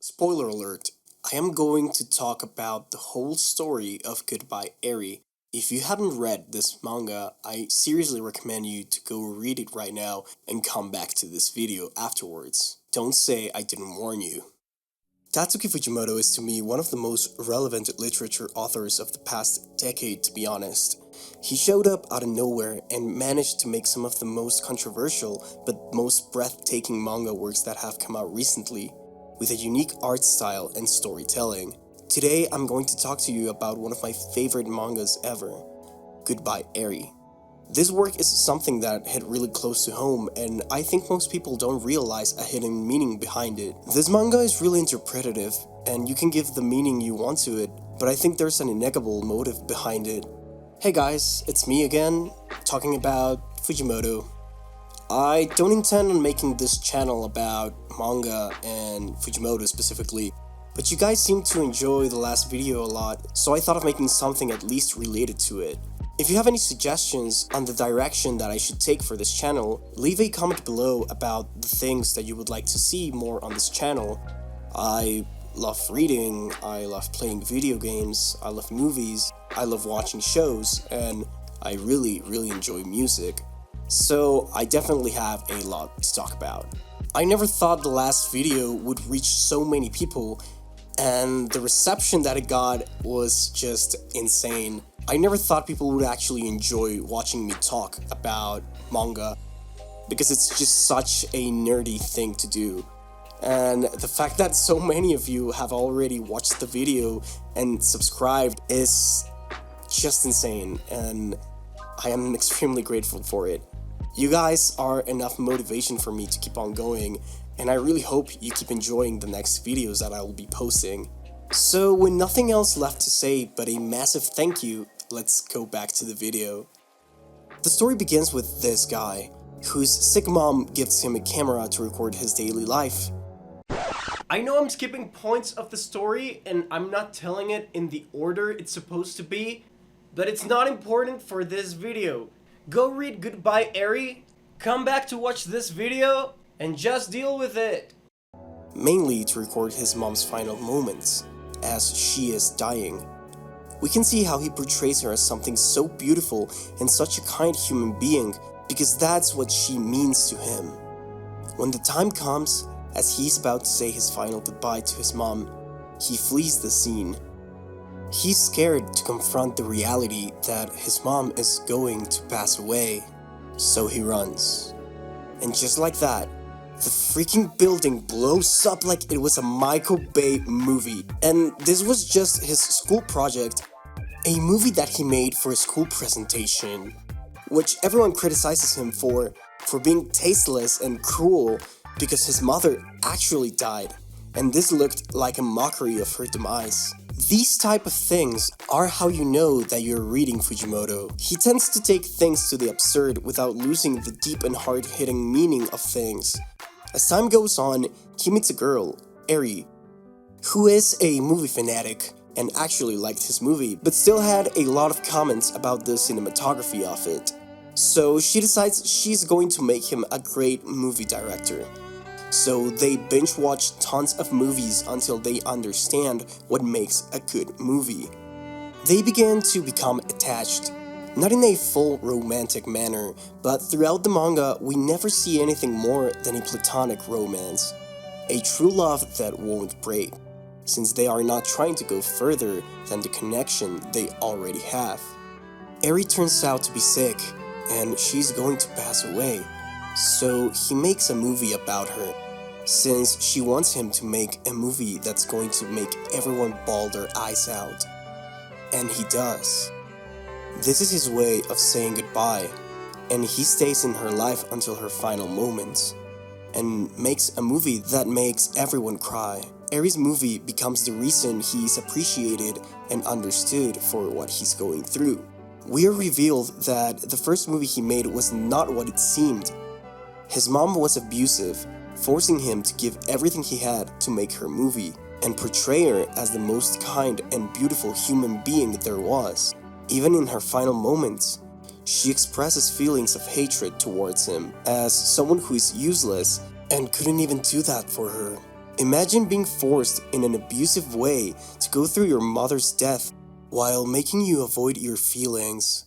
Spoiler alert, I am going to talk about the whole story of Goodbye Eri. If you haven't read this manga, I seriously recommend you to go read it right now and come back to this video afterwards. Don't say I didn't warn you. Tatsuki Fujimoto is to me one of the most relevant literature authors of the past decade, to be honest. He showed up out of nowhere and managed to make some of the most controversial but most breathtaking manga works that have come out recently, with a unique art style and storytelling. Today I'm going to talk to you about one of my favorite mangas ever, Goodbye Eri. This work is something that hit really close to home, and I think most people don't realize a hidden meaning behind it. This manga is really interpretative, and you can give the meaning you want to it, but I think there's an innegable motive behind it. Hey guys, it's me again, talking about Fujimoto. I don't intend on making this channel about manga and Fujimoto specifically, but you guys seem to enjoy the last video a lot, so I thought of making something at least related to it. If you have any suggestions on the direction that I should take for this channel, leave a comment below about the things that you would like to see more on this channel. I love reading, I love playing video games, I love movies, I love watching shows, and I really enjoy music. So I definitely have a lot to talk about. I never thought the last video would reach so many people, and the reception that it got was just insane. I never thought people would actually enjoy watching me talk about manga, because it's just such a nerdy thing to do. And the fact that so many of you have already watched the video and subscribed is just insane, and I am extremely grateful for it. You guys are enough motivation for me to keep on going, and I really hope you keep enjoying the next videos that I will be posting. So with nothing else left to say but a massive thank you, let's go back to the video. The story begins with this guy, whose sick mom gives him a camera to record his daily life. I know I'm skipping points of the story and I'm not telling it in the order it's supposed to be, but it's not important for this video. Go read Goodbye Eri, come back to watch this video, and just deal with it. Mainly to record his mom's final moments, as she is dying. We can see how he portrays her as something so beautiful and such a kind human being, because that's what she means to him. When the time comes, as he's about to say his final goodbye to his mom, he flees the scene. He's scared to confront the reality that his mom is going to pass away, so he runs. And just like that, the freaking building blows up like it was a Michael Bay movie. And this was just his school project, a movie that he made for a school presentation, which everyone criticizes him for being tasteless and cruel because his mother actually died, and this looked like a mockery of her demise. These type of things are how you know that you're reading Fujimoto. He tends to take things to the absurd without losing the deep and hard-hitting meaning of things. As time goes on, he meets a girl, Eri, who is a movie fanatic and actually liked his movie, but still had a lot of comments about the cinematography of it. So she decides she's going to make him a great movie director. So they binge watch tons of movies until they understand what makes a good movie. They begin to become attached, not in a full romantic manner, but throughout the manga we never see anything more than a platonic romance. A true love that won't break, since they are not trying to go further than the connection they already have. Eri turns out to be sick, and she's going to pass away. So he makes a movie about her, since she wants him to make a movie that's going to make everyone bawl their eyes out. And he does. This is his way of saying goodbye, and he stays in her life until her final moments, and makes a movie that makes everyone cry. Eri's movie becomes the reason he's appreciated and understood for what he's going through. We are revealed that the first movie he made was not what it seemed. His mom was abusive, forcing him to give everything he had to make her movie, and portray her as the most kind and beautiful human being there was. Even in her final moments, she expresses feelings of hatred towards him as someone who is useless and couldn't even do that for her. Imagine being forced in an abusive way to go through your mother's death while making you avoid your feelings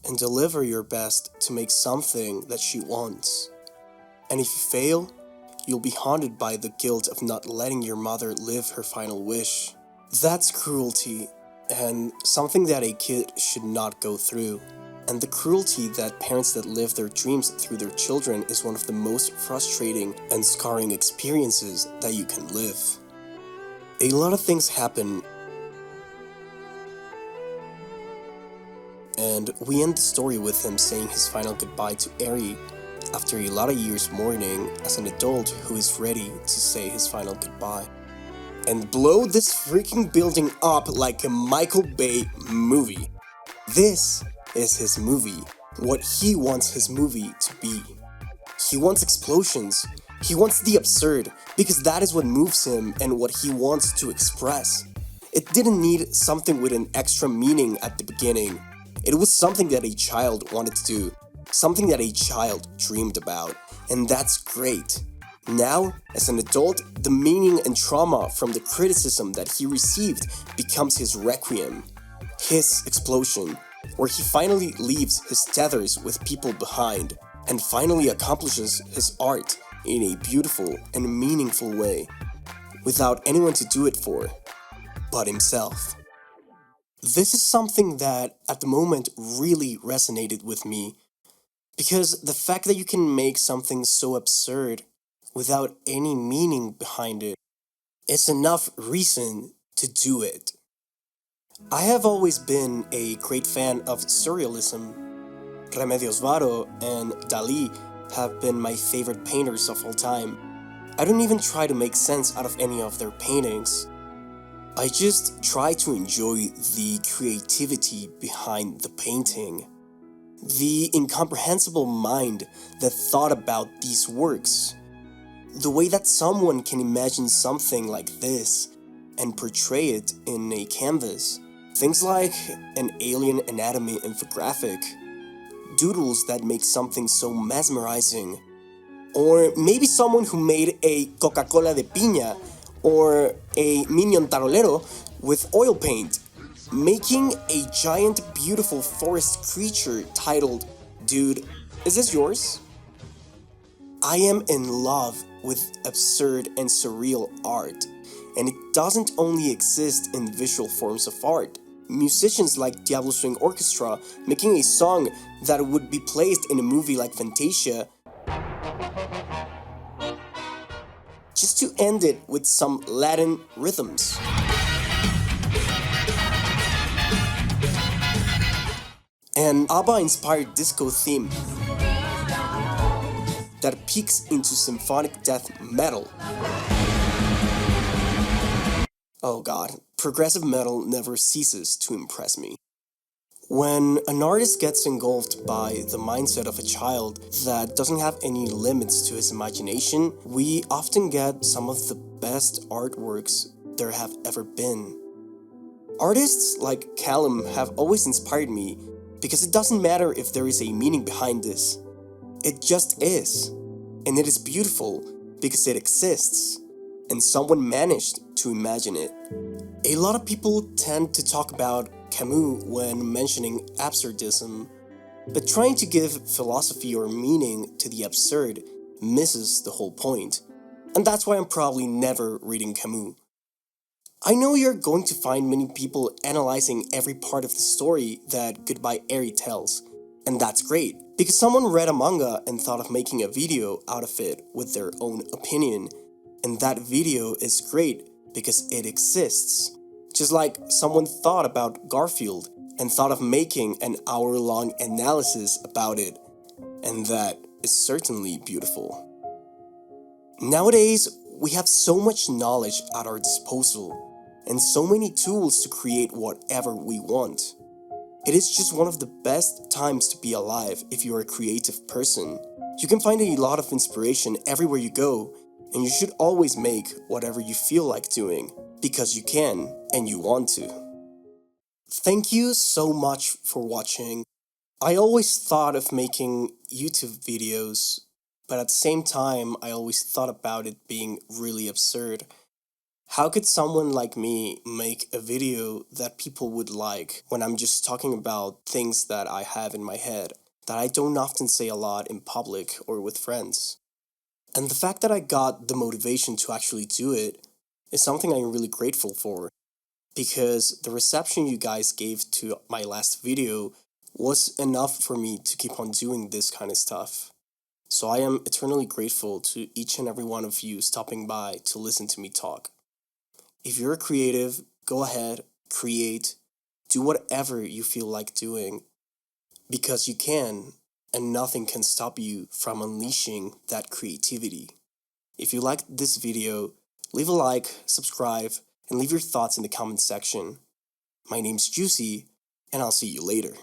and deliver your best to make something that she wants. And if you fail, you'll be haunted by the guilt of not letting your mother live her final wish. That's cruelty, and something that a kid should not go through. And the cruelty that parents that live their dreams through their children is one of the most frustrating and scarring experiences that you can live. A lot of things happen, and we end the story with him saying his final goodbye to Eri after a lot of years mourning as an adult who is ready to say his final goodbye. And blow this freaking building up like a Michael Bay movie. This is his movie, what he wants his movie to be. He wants explosions, he wants the absurd, because that is what moves him and what he wants to express. It didn't need something with an extra meaning at the beginning. It was something that a child wanted to do, something that a child dreamed about, and that's great. Now, as an adult, the meaning and trauma from the criticism that he received becomes his requiem, his explosion, where he finally leaves his tethers with people behind and finally accomplishes his art in a beautiful and meaningful way, without anyone to do it for, but himself. This is something that, at the moment, really resonated with me, because the fact that you can make something so absurd without any meaning behind it is enough reason to do it. I have always been a great fan of Surrealism. Remedios Varo and Dali have been my favorite painters of all time. I don't even try to make sense out of any of their paintings. I just try to enjoy the creativity behind the painting. The incomprehensible mind that thought about these works. The way that someone can imagine something like this and portray it in a canvas. Things like an alien anatomy infographic, doodles that make something so mesmerizing, or maybe someone who made a Coca-Cola de piña or a minion tarolero with oil paint, making a giant beautiful forest creature titled, "Dude, is this yours?" I am in love with absurd and surreal art, and it doesn't only exist in visual forms of art. Musicians like Diablo String Orchestra making a song that would be placed in a movie like Fantasia, just to end it with some Latin rhythms. An ABBA-inspired disco theme that peaks into symphonic death metal. Oh god, progressive metal never ceases to impress me. When an artist gets engulfed by the mindset of a child that doesn't have any limits to his imagination, we often get some of the best artworks there have ever been. Artists like Callum have always inspired me because it doesn't matter if there is a meaning behind this. It just is. And it is beautiful because it exists. And someone managed to imagine it. A lot of people tend to talk about Camus when mentioning Absurdism, but trying to give philosophy or meaning to the absurd misses the whole point. And that's why I'm probably never reading Camus. I know you're going to find many people analyzing every part of the story that Goodbye Eri tells, and that's great, because someone read a manga and thought of making a video out of it with their own opinion, and that video is great because it exists. Just like someone thought about Garfield and thought of making an hour-long analysis about it, and that is certainly beautiful. Nowadays, we have so much knowledge at our disposal, and so many tools to create whatever we want. It is just one of the best times to be alive if you're a creative person. You can find a lot of inspiration everywhere you go, and you should always make whatever you feel like doing, because you can and you want to. Thank you so much for watching. I always thought of making YouTube videos, but at the same time, I always thought about it being really absurd. How could someone like me make a video that people would like when I'm just talking about things that I have in my head that I don't often say a lot in public or with friends? And the fact that I got the motivation to actually do it is something I'm really grateful for, because the reception you guys gave to my last video was enough for me to keep on doing this kind of stuff. So I am eternally grateful to each and every one of you stopping by to listen to me talk. If you're creative, go ahead, create, do whatever you feel like doing, because you can, and nothing can stop you from unleashing that creativity. If you liked this video, leave a like, subscribe, and leave your thoughts in the comment section. My name's Juicy, and I'll see you later.